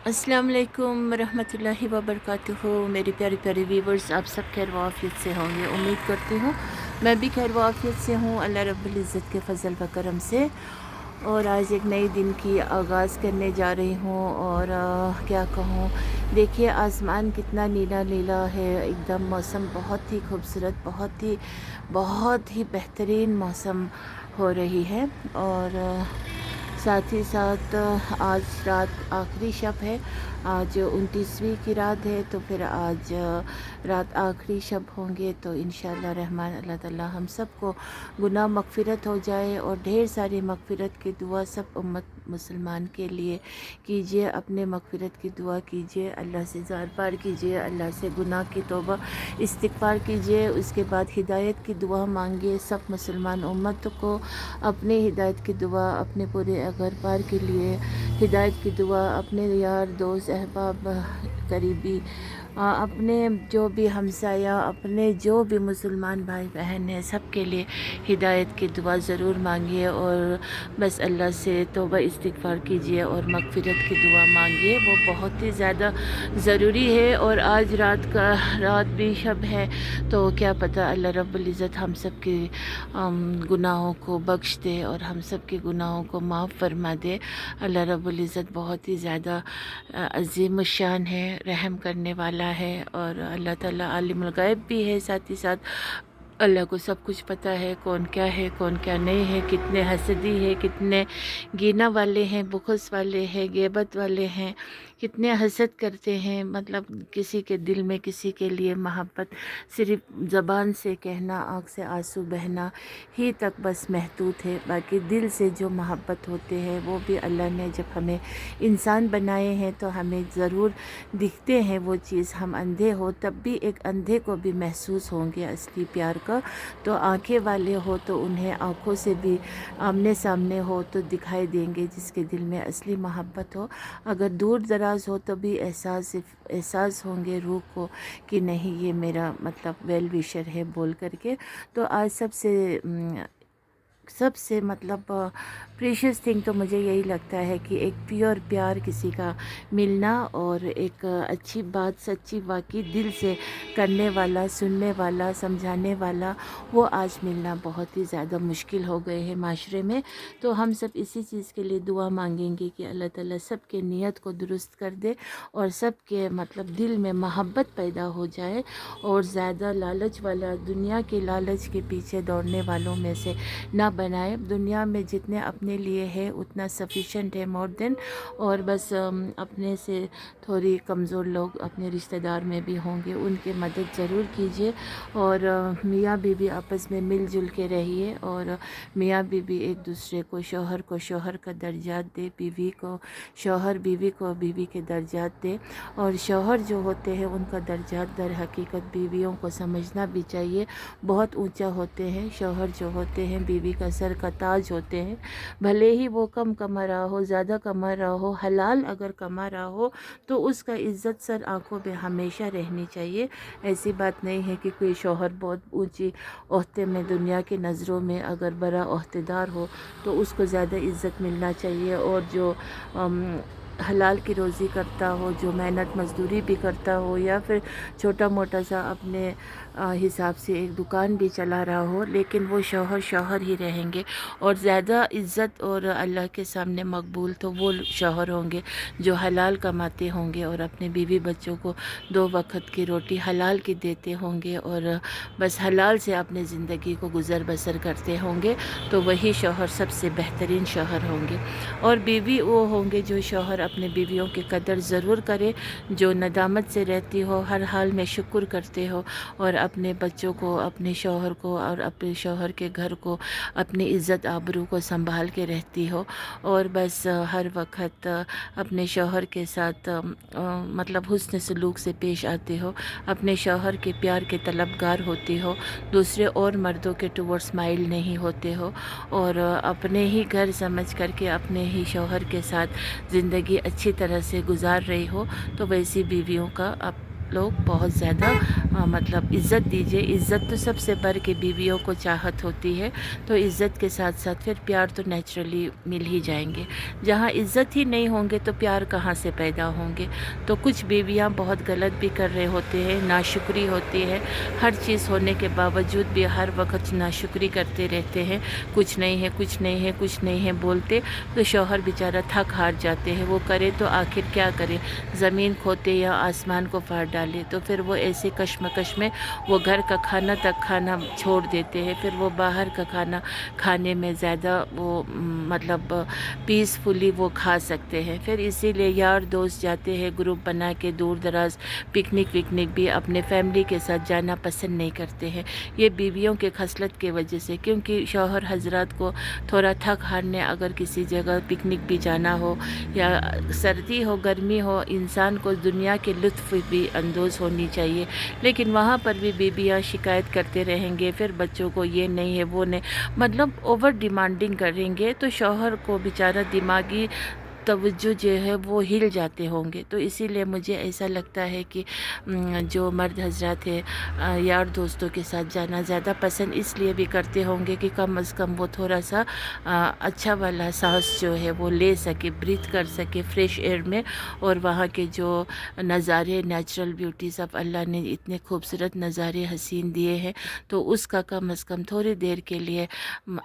अस्सलाम वालेकुम रहमतुल्लाहि व बरकातुहू। मेरे प्यारे प्यारे व्यूवर्स, आप सब खैर व आफियत से होंगे। उम्मीद करती हूँ मैं भी खैर व आफियत से हूँ, अल्लाह रब्बुल इज़्ज़त के फ़ज़ल व करम से। और आज एक नए दिन की आगाज़ करने जा रही हूँ। और क्या कहूँ, देखिए आसमान कितना नीला नीला है एकदम। मौसम बहुत ही खूबसूरत, बहुत ही बेहतरीन मौसम हो रही है। और साथ ही साथ आज रात आखिरी शब है। आज 29वीं की रात है, तो फिर आज रात आखिरी शब होंगे। तो इंशाअल्लाह रहमान अल्लाह ताला हम सबको गुनाह मग़फ़िरत हो जाए और ढेर सारी मग़फ़िरत की दुआ सब उम्मत मुसलमान के लिए कीजिए। अपने मग़फ़िरत की दुआ कीजिए, अल्लाह से ज़ार पार कीजिए, अल्लाह से गुनाह की तौबा इस्तिग़फ़ार कीजिए। उसके बाद हिदायत की दुआ मांगिए। सब मुसलमान उम्मत को अपने हिदायत की दुआ, अपने पूरे घर बार के लिए हिदायत की दुआ, अपने यार दोस्त अहबाब करीबी, अपने जो भी हमसाया, अपने जो भी मुसलमान भाई बहन हैं, सब के लिए हिदायत की दुआ ज़रूर मांगिए। और बस अल्लाह से तौबा इस्तिग़फ़ार कीजिए और मग़फ़िरत की दुआ मांगिए, वो बहुत ही ज़्यादा ज़रूरी है। और आज रात भी शब है, तो क्या पता अल्लाह रब्बुल इज़्ज़त हम सब के गुनाहों को बख्श दे और हम सब के गुनाहों को माफ़ फरमा दे। अल्लाह रब्बुल इज़्ज़त बहुत ही ज़्यादा अज़ीम शान है, रहम करने वाला है। और अल्लाह ताला आलिमुल ग़ैब भी है। साथ ही साथ अल्लाह को सब कुछ पता है, कौन क्या है कौन क्या नहीं है, कितने हसदी है, कितने गीना वाले हैं, बुख़्स वाले हैं, ग़ीबत वाले हैं, कितने हसद करते हैं। मतलब किसी के दिल में किसी के लिए मोहब्बत सिर्फ़ ज़बान से कहना, आँख से आंसू बहना ही तक बस महदूद है। बाकी दिल से जो मोहब्बत होते हैं वो भी अल्लाह ने जब हमें इंसान बनाए हैं तो हमें ज़रूर दिखते हैं वो चीज़। हम अंधे हो तब भी एक अंधे को भी महसूस होंगे असली प्यार का। तो आँखें वाले हो तो उन्हें आँखों से भी आमने सामने हो तो दिखाई देंगे, जिसके दिल में असली मोहब्बत हो। अगर दूर दराज हो तो भी एहसास होंगे रूह को कि नहीं ये मेरा मतलब वेल विशर है बोल करके। तो आज सबसे मतलब प्रीशियस थिंग तो मुझे यही लगता है कि एक प्योर प्यार किसी का मिलना और एक अच्छी बात सच्ची वाकई दिल से करने वाला, सुनने वाला, समझाने वाला, वो आज मिलना बहुत ही ज़्यादा मुश्किल हो गए हैं माशरे में। तो हम सब इसी चीज़ के लिए दुआ मांगेंगे कि अल्लाह ताला सब के नीयत को दुरुस्त कर दे और सब के मतलब दिल में मोहब्बत पैदा हो जाए। और ज़्यादा लालच वाला, दुनिया के लालच के पीछे दौड़ने वालों में से ना बनाए। दुनिया में जितने अपने लिए है उतना सफिशेंट है, मोर देन। और बस अपने से थोड़ी कमज़ोर लोग अपने रिश्तेदार में भी होंगे, उनकी मदद ज़रूर कीजिए। और मियाँ बीवी आपस में मिलजुल के रहिए। और मियाँ बीवी एक दूसरे को शौहर का दर्जात दे, बीवी को शौहर, बीवी को बीवी के दर्जात दे। और शौहर जो होते हैं उनका दर्जात दर हकीकत बीवियों को समझना भी चाहिए, बहुत ऊंचा होते हैं। शौहर जो होते हैं बीवी का सर का ताज होते हैं। भले ही वो कम कमा रहा हो, ज़्यादा कमा रहा हो, हलाल अगर कमा रहा हो तो उसका इज़्ज़त सर आँखों पे हमेशा रहनी चाहिए। ऐसी बात नहीं है कि कोई शौहर बहुत ऊंची ओहदे में दुनिया की नज़रों में अगर बड़ा ओहदेदार हो तो उसको ज़्यादा इज़्ज़त मिलना चाहिए। और जो हलाल की रोज़ी करता हो, जो मेहनत मज़दूरी भी करता हो या फिर छोटा मोटा सा अपने हिसाब से एक दुकान भी चला रहा हो, लेकिन वो शौहर ही रहेंगे। और ज़्यादा इज़्ज़त और अल्लाह के सामने मकबूल तो वो शौहर होंगे जो हलाल कमाते होंगे और अपने बीवी बच्चों को 2 वक्त की रोटी हलाल की देते होंगे और बस हलाल से अपने ज़िंदगी को गुज़र बसर करते होंगे। तो वही शौहर सबसे बेहतरीन शौहर होंगे। और बीवी वो होंगे जो शौहर अपने बीवियों की कदर ज़रूर करे, जो नदामत से रहती हो, हर हाल में शुक्र करते हो और अपने बच्चों को, अपने शौहर को और अपने शौहर के घर को, अपनी इज़्ज़त आबरू को संभाल के रहती हो। और बस हर वक्त अपने शौहर के साथ मतलब हुस्न सलूक से पेश आते हो, अपने शौहर के प्यार के तलबगार होती हो, दूसरे और मर्दों के टुवर्ड्स माइल नहीं होते हो और अपने ही घर समझ करके अपने ही शौहर के साथ ज़िंदगी अच्छी तरह से गुजार रही हो। तो वैसी बीवियों का लोग बहुत ज़्यादा मतलब इज़्ज़त दीजिए। इज़्ज़त तो सबसे बढ़ के बीवियों को चाहत होती है, तो इज़्ज़त के साथ साथ फिर प्यार तो नेचुरली मिल ही जाएंगे। जहाँ इज़्ज़त ही नहीं होंगे तो प्यार कहाँ से पैदा होंगे। तो कुछ बीवियाँ बहुत गलत भी कर रहे होते हैं, नाशुक्री होती है, हर चीज़ होने के बावजूद भी हर वक्त नाशुक्री करते रहते हैं, कुछ नहीं है, कुछ नहीं है, कुछ नहीं है बोलते। तो शौहर बेचारा थक हार जाते हैं, वो करे तो आखिर क्या करे, ज़मीन खोते या आसमान को फाड़ डाले। तो फिर वो ऐसे कश्मकश में वो घर का खाना तक खाना छोड़ देते हैं, फिर वो बाहर का खाना खाने में ज़्यादा वो मतलब पीसफुली वो खा सकते हैं। फिर इसीलिए यार दोस्त जाते हैं ग्रुप बना के दूर दराज पिकनिक विकनिक भी अपने फैमिली के साथ जाना पसंद नहीं करते हैं, ये बीवियों के खसलत की वजह से। क्योंकि शौहर हजरात को थोड़ा थक हारने अगर किसी जगह पिकनिक भी जाना हो या सर्दी हो गर्मी हो, इंसान को दुनिया के लुत्फ़ भी अंदोज़ होनी चाहिए। लेकिन वहाँ पर भी बीबियाँ शिकायत करते रहेंगे, फिर बच्चों को ये नहीं है वो नहीं, मतलब ओवर डिमांडिंग करेंगे, तो शौहर को बेचारा दिमागी तवज्जो जो है वो हिल जाते होंगे। तो इसीलिए मुझे ऐसा लगता है कि जो मर्द हजरात है यार दोस्तों के साथ जाना ज़्यादा पसंद इसलिए भी करते होंगे कि कम अज़ कम वो थोड़ा सा अच्छा वाला सांस जो है वो ले सके, ब्रीथ कर सके फ्रेश एयर में। और वहाँ के जो नज़ारे, नेचुरल ब्यूटी, सब अल्लाह ने इतने खूबसूरत नज़ारे हसीन दिए हैं, तो उसका कम अज़ कम थोड़ी देर के लिए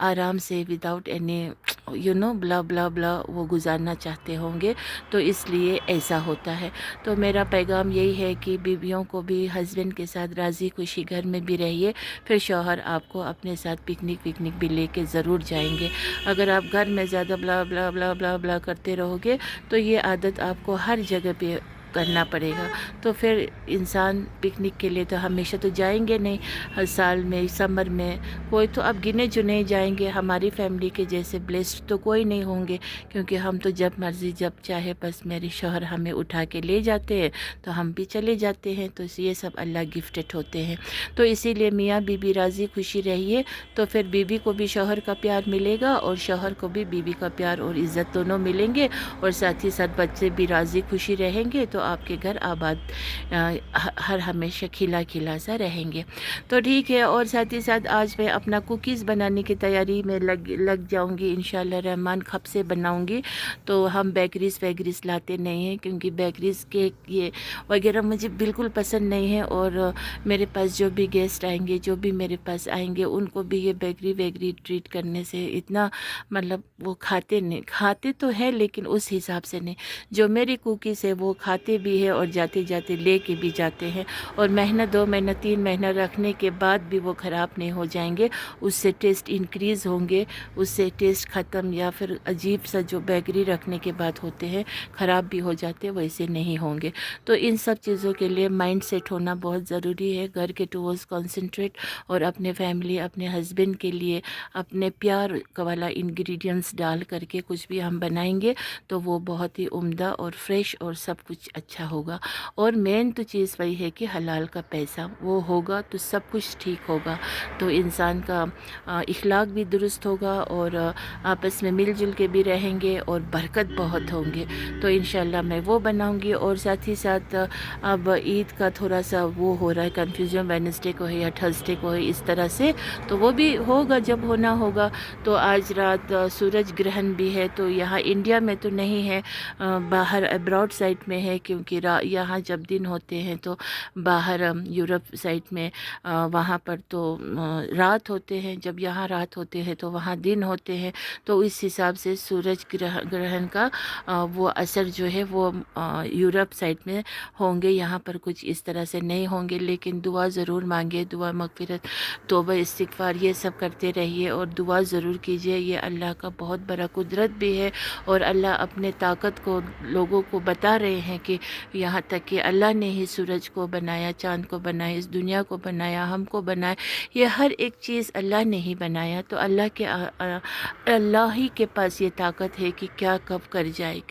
आराम से विदाउट एनी ब्ला ब्ला ब्ला वो गुजारना चाहते होंगे। तो इसलिए ऐसा होता है। तो मेरा पैगाम यही है कि बीवियों को भी हस्बैंड के साथ राज़ी खुशी घर में भी रहिए, फिर शौहर आपको अपने साथ पिकनिक विकनिक भी लेके ज़रूर जाएंगे। अगर आप घर में ज़्यादा ब्ला ब्ला ब्ला ब्ला ब्ला करते रहोगे तो ये आदत आपको हर जगह पे करना पड़ेगा। तो फिर इंसान पिकनिक के लिए तो हमेशा तो जाएंगे नहीं, हर साल में समर में कोई तो अब गिने चुने जाएंगे। हमारी फैमिली के जैसे ब्लेस्ड तो कोई नहीं होंगे, क्योंकि हम तो जब मर्ज़ी जब चाहे बस मेरे शौहर हमें उठा के ले जाते हैं तो हम भी चले जाते हैं। तो ये सब अल्लाह गिफ्टेड होते हैं। तो इसीलिए मियाँ बीबी राज़ी खुशी रहिए, तो फिर बीबी को भी शौहर का प्यार मिलेगा और शौहर को भी बीबी का प्यार और इज़्ज़त दोनों मिलेंगे, और साथ ही साथ बच्चे भी राज़ी खुशी रहेंगे। तो आपके घर आबाद हर हमेशा खिला खिला सा रहेंगे। तो ठीक है। और साथ ही साथ आज मैं अपना कुकीज़ बनाने की तैयारी में लग जाऊंगी इंशाल्लाह रहमान। कब से बनाऊंगी। तो हम बेकरीज़ वैगरीज़ लाते नहीं हैं, क्योंकि बेकरीज़ केक ये वगैरह मुझे बिल्कुल पसंद नहीं है। और मेरे पास जो भी गेस्ट आएंगे, जो भी मेरे पास आएंगे, उनको भी ये बेकरी वैगरी ट्रीट करने से इतना मतलब वो खाते तो है लेकिन उस हिसाब से नहीं। जो मेरी कुकीज़ है वो खाते भी है और जाते जाते ले के भी जाते हैं, और महीना 2 महीना 3 महीना रखने के बाद भी वो ख़राब नहीं हो जाएंगे। उससे टेस्ट इंक्रीज़ होंगे, उससे टेस्ट ख़त्म या फिर अजीब सा जो बेकरी रखने के बाद होते हैं ख़राब भी हो जाते, वैसे नहीं होंगे। तो इन सब चीज़ों के लिए माइंड सेट होना बहुत ज़रूरी है। घर के टूवर्ड्स कॉन्सेंट्रेट, और अपने फैमिली, अपने हस्बैंड के लिए अपने प्यार वाला इंग्रेडिएंट्स डाल करके कुछ भी हम बनाएंगे तो वो बहुत ही उम्दा और फ्रेश और सब कुछ अच्छा होगा। और मेन तो चीज़ वही है कि हलाल का पैसा वो होगा तो सब कुछ ठीक होगा। तो इंसान का इखलाक भी दुरुस्त होगा, और आपस में मिलजुल के भी रहेंगे और बरकत बहुत होंगे। तो इंशाल्लाह मैं वो बनाऊंगी। और साथ ही साथ अब ईद का थोड़ा सा वो हो रहा है कन्फ्यूजन, वेडनेसडे को है या थर्सडे को है, इस तरह से तो वो भी होगा जब होना होगा। तो आज रात सूरज ग्रहण भी है, तो यहाँ इंडिया में तो नहीं है, बाहर अब्रॉड साइड में है, क्योंकि यहाँ जब दिन होते हैं तो बाहर यूरोप साइड में वहाँ पर तो रात होते हैं, जब यहाँ रात होते हैं तो वहाँ दिन होते हैं। तो इस हिसाब से सूरज ग्रहण का वो असर जो है वो यूरोप साइड में होंगे, यहाँ पर कुछ इस तरह से नहीं होंगे। लेकिन दुआ ज़रूर मांगे, दुआ मगफिरत तौबा इस्तिग़फ़ार ये सब करते रहिए और दुआ ज़रूर कीजिए। ये अल्लाह का बहुत बड़ा कुदरत भी है, और अल्लाह अपने ताकत को लोगों को बता रहे हैं कि यहाँ तक कि अल्लाह ने ही सूरज को बनाया, चाँद को बनाया, इस दुनिया को बनाया, हमको बनाया, ये हर एक चीज़ अल्लाह ने ही बनाया। तो अल्लाह ही के पास ये ताकत है कि क्या कब कर जाए।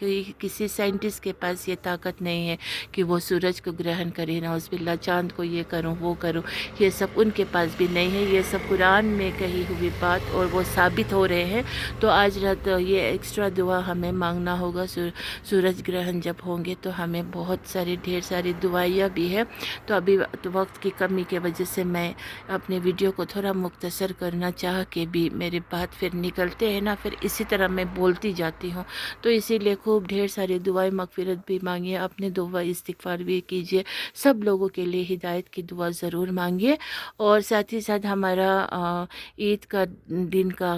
किसी साइंटिस्ट के पास ये ताकत नहीं है कि वो सूरज को ग्रहण करे, नाउज़ुबिल्लाह, चाँद को ये करूँ वो करूँ, ये सब उनके पास भी नहीं है। ये सब कुरान में कही हुई बात और वो साबित हो रहे हैं। तो आज रात ये एक्स्ट्रा दुआ हमें मांगना होगा। सूरज ग्रहण जब होंगे तो हमें میں بہت سارے ढेर सारी दुआएं भी है। तो अभी वक्त की कमी की वजह से मैं अपने वीडियो को थोड़ा मुख्तसर करना चाह के भी मेरी बात फिर निकलते हैं ना, फिर इसी तरह मैं बोलती जाती हूँ। तो इसीलिए खूब ढेर सारी दुआएं मगफिरत भी मांगिए, अपने दुआ इस्तिगफार भी कीजिए, सब लोगों के लिए हिदायत की दुआ ज़रूर मांगिए। और साथ ही साथ हमारा ईद का दिन का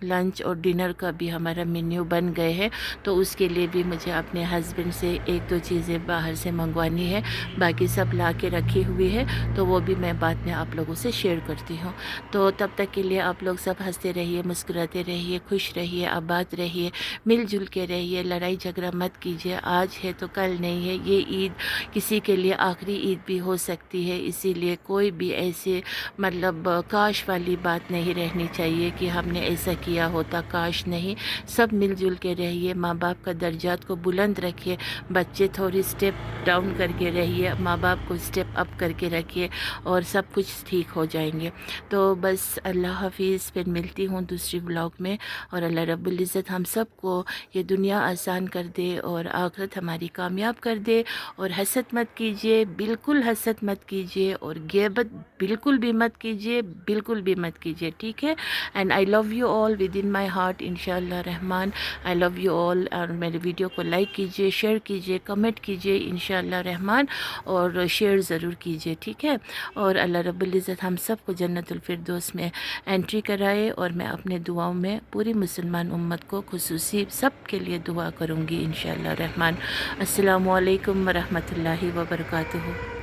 लंच और डिनर का भी हमारा मेन्यू बन गए हैं। तो उसके लिए भी मुझे अपने हस्बैंड से एक दो चीज़ें बाहर से मंगवानी है, बाकी सब ला के रखी हुई है, तो वो भी मैं बाद में आप लोगों से शेयर करती हूँ। तो तब तक के लिए आप लोग सब हंसते रहिए, मुस्कुराते रहिए, खुश रहिए, आबाद रहिए, मिल जुल के रहिए, लड़ाई झगड़ा मत कीजिए। आज है तो कल नहीं है। ये ईद किसी के लिए आखिरी ईद भी हो सकती है, इसीलिए कोई भी ऐसे मतलब काश वाली बात नहीं रहनी चाहिए कि हमने ऐसा किया होता, काश नहीं। सब मिलजुल के रहिए, माँ बाप का दर्जात को बुलंद रखिए, बच्चे थोड़ी स्टेप डाउन करके रहिए, माँ बाप को स्टेप अप करके रखिए और सब कुछ ठीक हो जाएंगे। तो बस अल्लाह हाफिज़, फिर मिलती हूँ दूसरी व्लॉग में। और अल्लाह रब्बुल इज़्ज़त हम सब को ये दुनिया आसान कर दे और आखिरत हमारी कामयाब कर दे। और हसद मत कीजिए, बिल्कुल हसद मत कीजिए, और ग़ीबत बिल्कुल भी मत कीजिए, बिल्कुल भी मत कीजिए, ठीक है। And I love you all within my माई हार्ट इंशाअल्लाह रहमान। I love you all. और मेरे वीडियो को लाइक कीजिए, शेयर कीजिए, कमेंट कीजिए इंशाअल्लाह रहमान, और शेयर ज़रूर कीजिए, ठीक है। और अल्लाह रब्बुल इज़्ज़त हम सब को जन्नतुल फिरदौस में एंट्री कराए। और मैं अपने दुआओं में पूरी मुसलमान उम्मत को खुसूसी सब के लिए दुआ करूँगी इंशाअल्लाह रहमान। अस्सलामु अलैकुम व रहमतुल्लाहि व बरकातुहू।